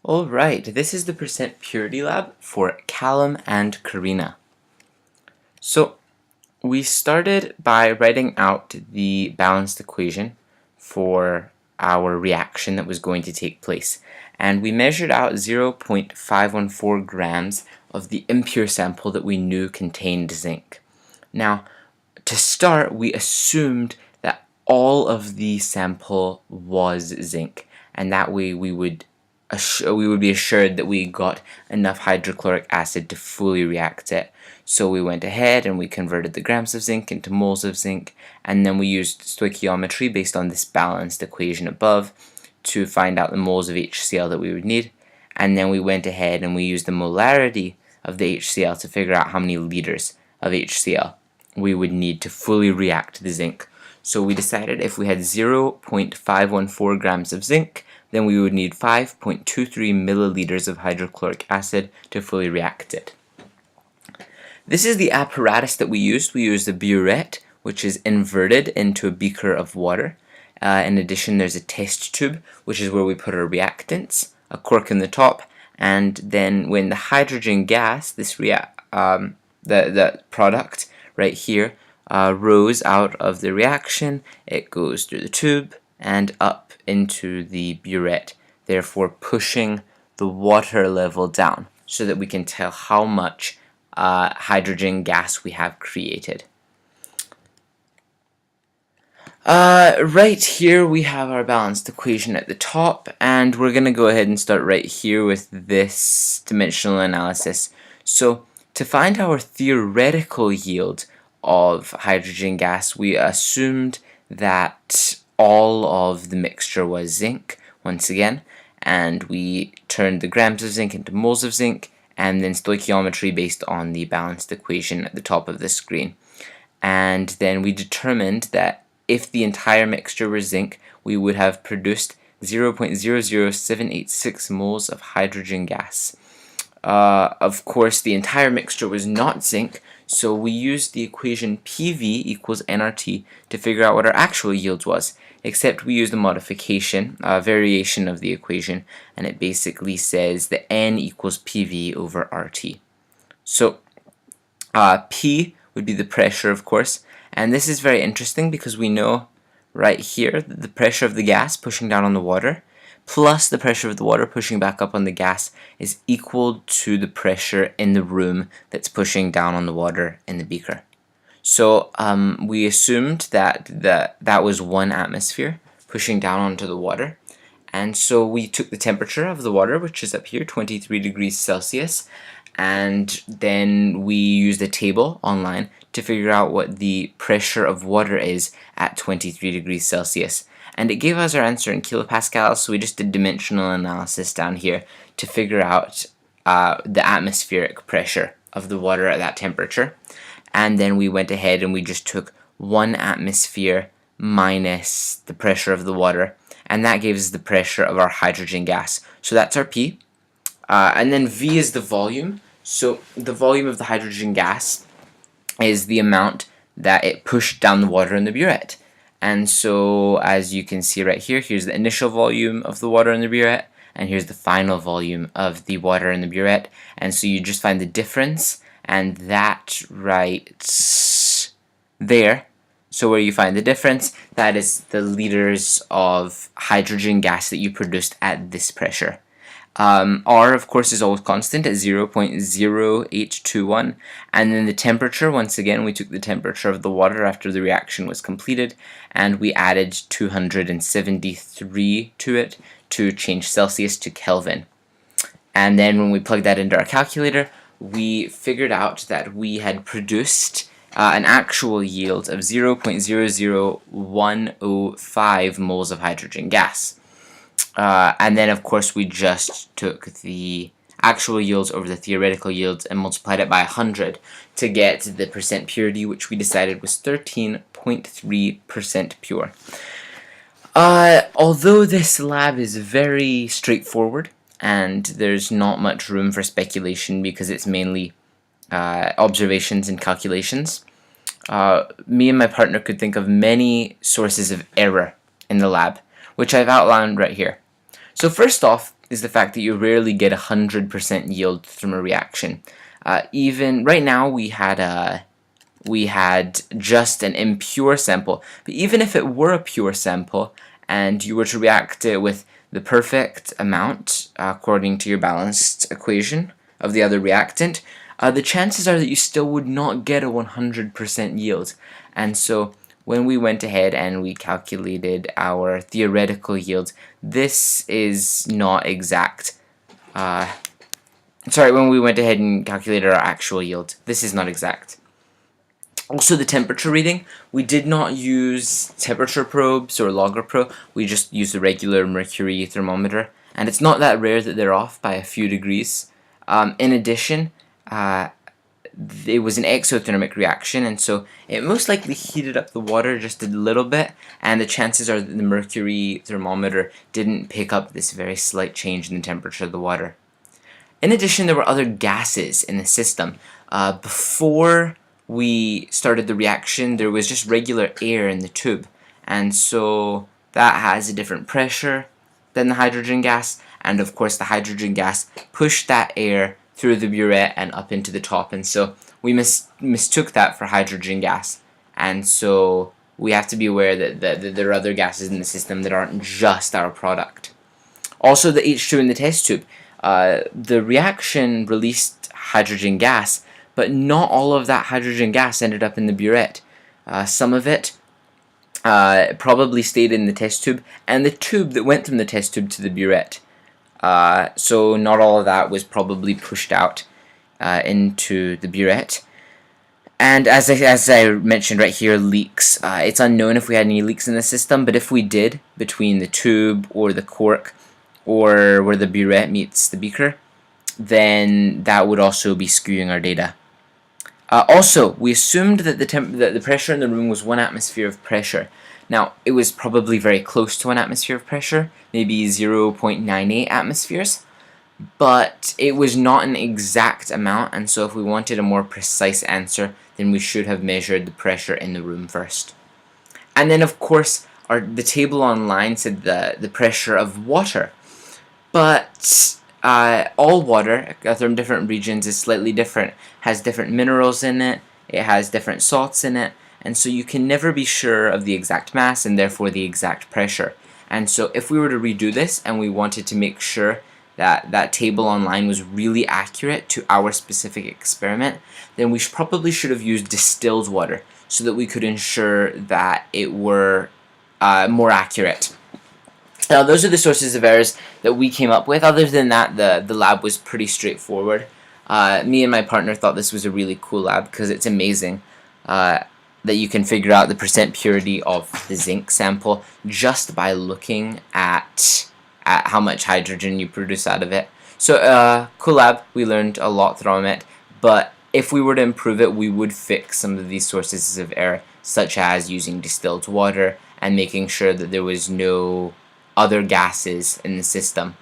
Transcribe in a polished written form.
Alright, this is the percent purity lab for Calum and Corinna. So we started by writing out the balanced equation for our reaction that was going to take place, and we measured out 0.514 grams of the impure sample that we knew contained zinc. Now, to start, we assumed that all of the sample was zinc, and that way we would be assured that we got enough hydrochloric acid to fully react it. So we went ahead and we converted the grams of zinc into moles of zinc, and then we used stoichiometry based on this balanced equation above to find out the moles of HCl that we would need. And then we went ahead and we used the molarity of the HCl to figure out how many liters of HCl we would need to fully react the zinc. So we decided if we had 0.514 grams of zinc, then we would need 5.23 milliliters of hydrochloric acid to fully react it. This is the apparatus that we used. We used a burette, which is inverted into a beaker of water. In addition, there's a test tube, which is where we put our reactants, a cork in the top, and then when the hydrogen gas, the product right here, rose out of the reaction, it goes through the tube and up into the burette, therefore pushing the water level down so that we can tell how much hydrogen gas we have created. Right here we have our balanced equation at the top, and we're going to go ahead and start right here with this dimensional analysis. So to find our theoretical yield of hydrogen gas, we assumed that all of the mixture was zinc once again, and we turned the grams of zinc into moles of zinc, and then stoichiometry based on the balanced equation at the top of the screen. And then we determined that if the entire mixture were zinc, we would have produced 0.00786 moles of hydrogen gas. Of course, the entire mixture was not zinc, so we used the equation PV equals nRT to figure out what our actual yield was, except we used a modification, a variation of the equation, and it basically says that N equals PV over RT. So P would be the pressure, of course, and this is very interesting because we know right here that the pressure of the gas pushing down on the water plus the pressure of the water pushing back up on the gas is equal to the pressure in the room that's pushing down on the water in the beaker. So we assumed that that was 1 atmosphere pushing down onto the water, and so we took the temperature of the water, which is up here, 23 degrees Celsius, and then we used a table online to figure out what the pressure of water is at 23 degrees Celsius. And it gave us our answer in kilopascals, so we just did dimensional analysis down here to figure out the atmospheric pressure of the water at that temperature. And then we went ahead and we just took 1 atmosphere minus the pressure of the water, and that gives us the pressure of our hydrogen gas. So that's our P. And then V is the volume. So the volume of the hydrogen gas is the amount that it pushed down the water in the burette. And so, as you can see right here, here's the initial volume of the water in the burette, and here's the final volume of the water in the burette. And so you just find the difference, and that right there, so where you find the difference, that is the liters of hydrogen gas that you produced at this pressure. R, of course, is always constant at 0.0821, and then the temperature, once again, we took the temperature of the water after the reaction was completed, and we added 273 to it to change Celsius to Kelvin. And then when we plugged that into our calculator, we figured out that we had produced an actual yield of 0.00105 moles of hydrogen gas. And then, of course, we just took the actual yields over the theoretical yields and multiplied it by 100 to get the percent purity, which we decided was 13.3% pure. Although this lab is very straightforward and there's not much room for speculation because it's mainly observations and calculations, me and my partner could think of many sources of error in the lab, which I've outlined right here. So first off, is the fact that you rarely get 100% yield from a reaction. Even right now we had just an impure sample, but even if it were a pure sample and you were to react it with the perfect amount according to your balanced equation of the other reactant, the chances are that you still would not get a 100% yield. And so when we went ahead and we calculated our theoretical yield, this is not exact. When we went ahead and calculated our actual yield, this is not exact. Also, the temperature reading, we did not use temperature probes or logger probe, we just used the regular mercury thermometer, and it's not that rare that they're off by a few degrees. In addition, it was an exothermic reaction, and so it most likely heated up the water just a little bit, and the chances are that the mercury thermometer didn't pick up this very slight change in the temperature of the water. In addition, there were other gases in the system. Before we started the reaction, there was just regular air in the tube, and so that has a different pressure than the hydrogen gas, and of course the hydrogen gas pushed that air through the burette and up into the top, and so we mistook that for hydrogen gas, and so we have to be aware that there are other gases in the system that aren't just our product. Also, the H2 in the test tube, the reaction released hydrogen gas, but not all of that hydrogen gas ended up in the burette. Some of it probably stayed in the test tube, and the tube that went from the test tube to the burette. So not all of that was probably pushed out into the burette. And as I mentioned right here, leaks. It's unknown if we had any leaks in the system, but if we did, between the tube or the cork or where the burette meets the beaker, then that would also be skewing our data. Also, we assumed that the pressure in the room was 1 atmosphere of pressure. Now, it was probably very close to 1 atmosphere of pressure, maybe 0.98 atmospheres, but it was not an exact amount, and so if we wanted a more precise answer, then we should have measured the pressure in the room first. And then, of course, the table online said the pressure of water, but all water from different regions is slightly different, has different minerals in it, it has different salts in it, and so you can never be sure of the exact mass and therefore the exact pressure. And so if we were to redo this and we wanted to make sure that that table online was really accurate to our specific experiment, then we probably should have used distilled water so that we could ensure that it were more accurate. Now, those are the sources of errors that we came up with. Other than that, the lab was pretty straightforward. Me and my partner thought this was a really cool lab because it's amazing that you can figure out the percent purity of the zinc sample just by looking at how much hydrogen you produce out of it. So, cool lab, we learned a lot from it, but if we were to improve it, we would fix some of these sources of error, such as using distilled water and making sure that there was no other gases in the system.